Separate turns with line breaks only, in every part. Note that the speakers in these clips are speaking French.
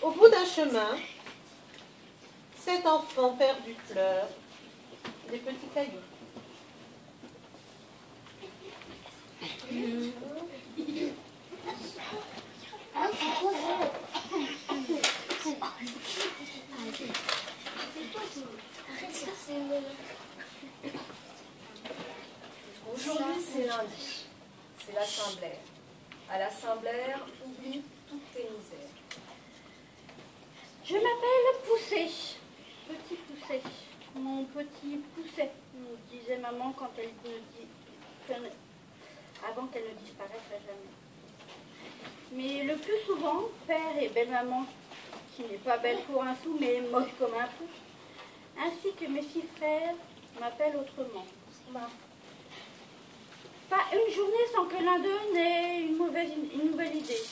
Au bout d'un chemin, 7 enfants perdus pleurent des petits cailloux.
Aujourd'hui, c'est lundi. C'est l'assemblée. À l'assemblée, oublie toutes tes misères.
Je m'appelle Poussé, petit Poussé, mon petit Pousset, nous disait maman quand elle avant qu'elle ne disparaisse à jamais. Mais le plus souvent, père et belle-maman, qui n'est pas belle pour un sou, mais moche comme un pou, ainsi que mes 6 frères, m'appellent autrement. Pas une journée sans que l'un d'eux n'ait une nouvelle idée.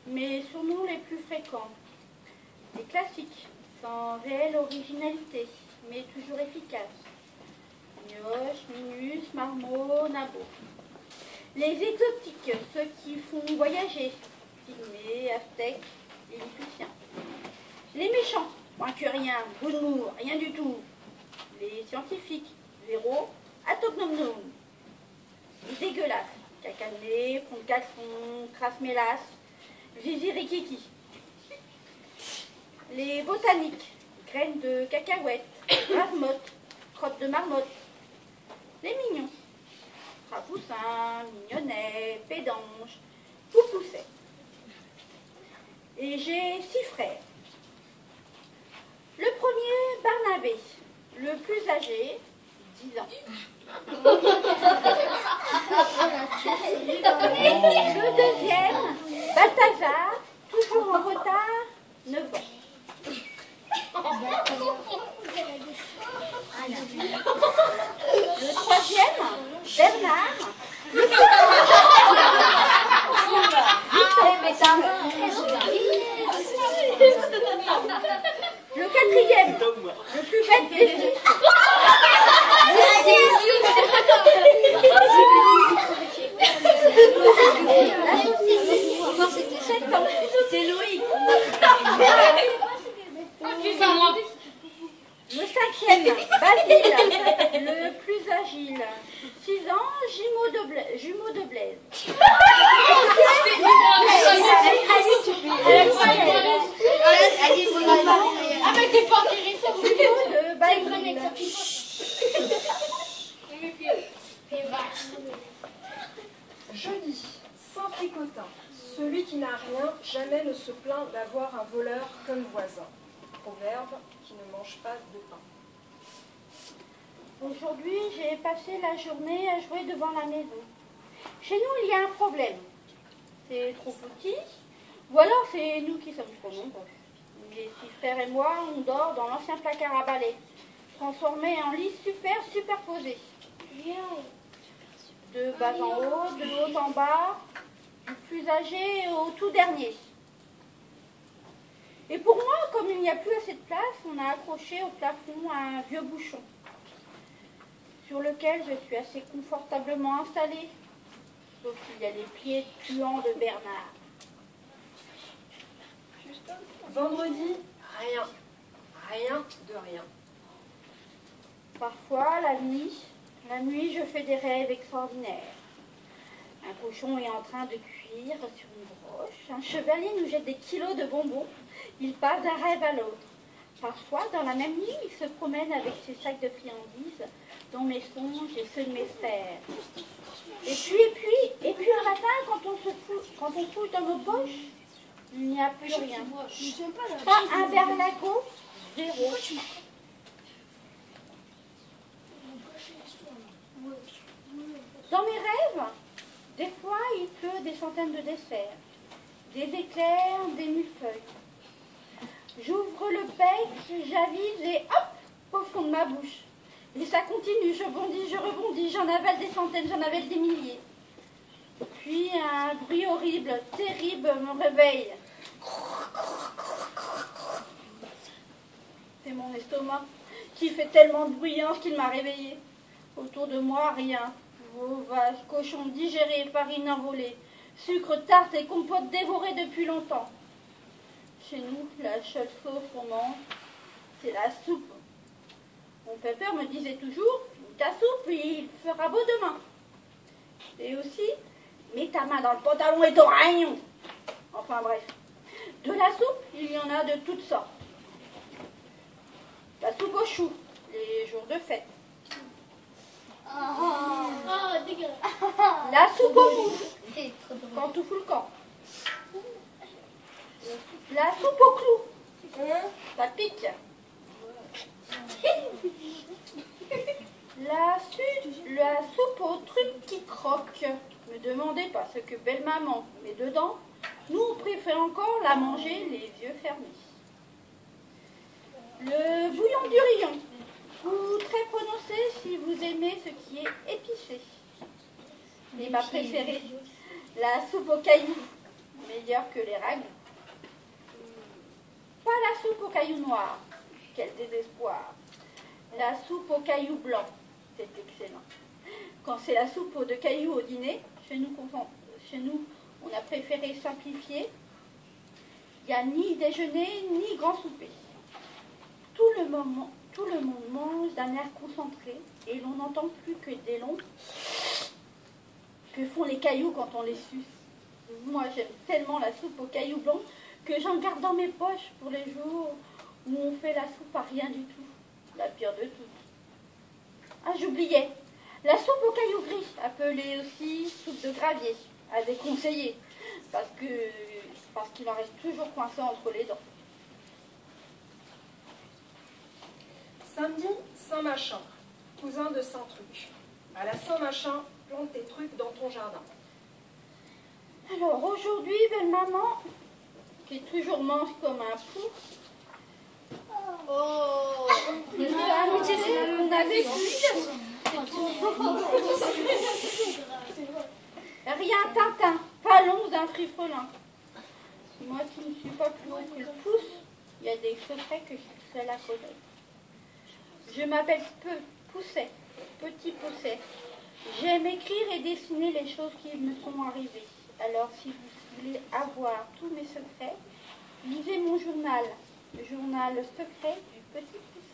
Mes surnoms les plus fréquents. Des classiques, sans réelle originalité, mais toujours efficaces. Mioche, Minus, Marmot, Nabo. Les exotiques, ceux qui font voyager. Pygmées, Aztèques, les Lilliputiens. Les méchants, moins que rien, Boudmour, rien du tout. Les scientifiques, Véro, Atognomnom. Les dégueulasses, Cacané, Fond de Caleçon, Crasse-Mélasse, Zizi-Rikiki. Les botaniques, graines de cacahuètes, marmottes, crottes de marmotte. Les mignons, Rapoussin, Mignonnet, Pédange, Poupousset. Et j'ai 6 frères. Le premier, Barnabé, le plus âgé, 10 ans. Le deuxième, Balthazar, toujours en retard, 9 ans. Le troisième, Bernard. Le quatrième, le plus bête des 6. C'est Loïc. Le cinquième, Basile, le plus agile. 6 ans, jumeau de Blaise.
Ah mais t'es pas intéressé.
Jumeau de Basile.
Jeudi, Saint-Tricotin. Celui qui n'a rien, jamais ne se plaint d'avoir un voleur comme voisin. Proverbe qui ne mange pas de pain.
Aujourd'hui, j'ai passé la journée à jouer devant la maison. Chez nous, il y a un problème. C'est trop petit, ou alors c'est nous qui sommes trop nombreux. Mes 6 frères et moi, on dort dans l'ancien placard à balai, transformé en lit superposé. De bas en haut, de haut en bas, du plus âgé au tout dernier. Et pour moi, comme il n'y a plus assez de place, on a accroché au plafond un vieux bouchon, sur lequel je suis assez confortablement installée, sauf qu'il y a les pieds puants de Bernard.
Vendredi, rien. Rien de rien.
Parfois, la nuit, je fais des rêves extraordinaires. Un cochon est en train de cuire sur une broche. Un chevalier nous jette des kilos de bonbons. Il passe d'un rêve à l'autre. Parfois, dans la même nuit, il se promène avec ses sacs de friandises dans mes songes et ceux de mes frères. Et puis un matin, quand on fouille dans nos poches, il n'y a plus rien. Pas un berlingot, 0. Dans mes rêves, des fois, il pleut des centaines de desserts, des éclairs, des millefeuilles. J'ouvre le bec, j'avise et hop, au fond de ma bouche. Et ça continue, je bondis, je rebondis, j'en avale des centaines, j'en avale des milliers. Puis un bruit horrible, terrible me réveille. C'est mon estomac qui fait tellement de bruyance qu'il m'a réveillée. Autour de moi, rien. Veau, vache, cochon digéré, farine envolée, sucre, tarte et compote dévorée depuis longtemps. Chez nous, la seule chose qu'on mange, c'est la soupe. Mon père me disait toujours, ta soupe, il fera beau demain. Et aussi, mets ta main dans le pantalon et t'auras rien. Enfin bref, de la soupe, il y en a de toutes sortes. La soupe aux choux, les jours de fête.
Oh, dégueulasse.
La soupe aux mouches, quand tout fout le camp. La soupe au clou, ça pique. La soupe au truc qui croque. Ne demandez pas ce que belle maman met dedans. Nous, on préfère encore la manger les yeux fermés. Le bouillon du rion. Goût très prononcé si vous aimez ce qui est épicé. Et ma préférée, la soupe aux cailloux. Meilleure que les ragoûts. Pas la soupe aux cailloux noirs. Quel désespoir. La soupe aux cailloux blancs. C'est excellent. Quand c'est la soupe de cailloux au dîner, chez nous, on a préféré simplifier. Il n'y a ni déjeuner, ni grand souper. Tout le monde mange d'un air concentré et l'on n'entend plus que des longs que font les cailloux quand on les suce. Moi, j'aime tellement la soupe aux cailloux blancs que j'en garde dans mes poches pour les jours où on fait la soupe à rien du tout. La pire de toutes. Ah, j'oubliais. La soupe aux cailloux gris, appelée aussi soupe de gravier, à déconseiller, parce qu'il en reste toujours coincé entre les dents.
Samedi, Saint-Machin, cousin de Saint-Truc. À la Saint-Machin, plante tes trucs dans ton jardin.
Alors aujourd'hui, belle maman, qui toujours mange comme un pou,
Oh.
on avait rien Tintin, pas long d'un frifolin. Moi qui ne suis pas plus haut que le pouce, il y a des secrets que je suis seule à connaître. Je m'appelle Pousset, Petit Pousset. J'aime écrire et dessiner les choses qui me sont arrivées. Alors si vous voulez avoir tous mes secrets, lisez mon journal, le journal secret du Petit Pousset.